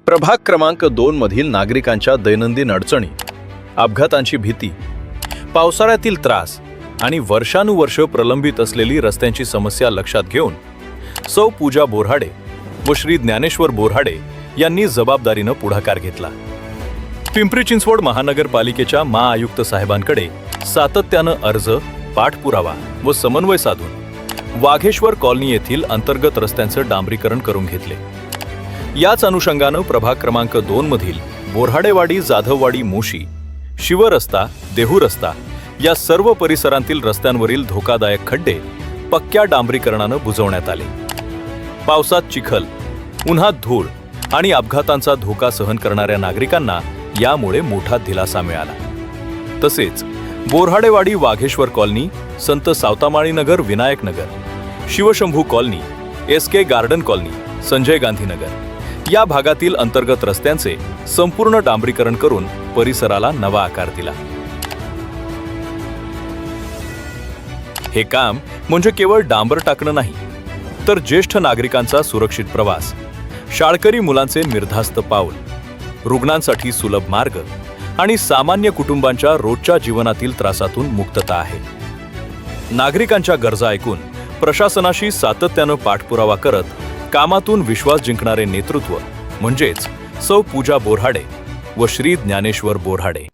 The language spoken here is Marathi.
प्रभाग क्रमांक 2 मधील नागरिकांच्या दैनंदिन अडचणी, अपघातांची भीती, पावसाळ्यातील त्रास आणि वर्षानुवर्ष प्रलंबित असलेली रस्त्यांची समस्या लक्षात घेऊन सौ पूजा बोऱ्हाडे व श्री ज्ञानेश्वर बोऱ्हाडे यांनी जबाबदारीनं पुढाकार घेतला. पिंपरी चिंचवड महानगरपालिकेच्या महाआयुक्त साहेबांकडे सातत्यानं अर्ज, पाठपुरावा व समन्वय साधून वाघेश्वर कॉलनी येथील अंतर्गत रस्त्यांचं डांबरीकरण करून घेतले. याच अनुषंगानं प्रभाग क्रमांक 2 मधील बोऱ्हाडेवाडी, जाधववाडी, मोशी, शिवरस्ता, देहू रस्ता या सर्व परिसरांतील रस्त्यांवरील धोकादायक खड्डे पक्क्या डांबरीकरणानं बुजवण्यात आले. पावसात चिखल, उन्हात धूळ आणि अपघातांचा धोका सहन करणाऱ्या नागरिकांना यामुळे मोठा दिलासा मिळाला. तसेच बोऱ्हाडेवाडी, Wagheshwar colony, Sant Savatamali Nagar, Vinayak Nagar, Shivshambhu colony, SK garden colony, Sanjay Gandhi Nagar या भागातील अंतर्गत रस्त्यांचे संपूर्ण डांबरीकरण करून परिसराला नवा आकार दिला. हे काम म्हणजे केवळ डांबर टाकणं नाही, तर ज्येष्ठ नागरिकांचा सुरक्षित प्रवास, शाळकरी मुलांचे निर्धास्त पाऊल, रुग्णांसाठी सुलभ मार्ग आणि सामान्य कुटुंबांच्या रोजच्या जीवनातील त्रासातून मुक्तता आहे. नागरिकांच्या गरजा ऐकून प्रशासनाशी सातत्यानं पाठपुरावा करत कामातून विश्वास जिंकणारे नेतृत्व म्हणजेच सौ पूजा बोऱ्हाडे व श्री ज्ञानेश्वर बोऱ्हाडे.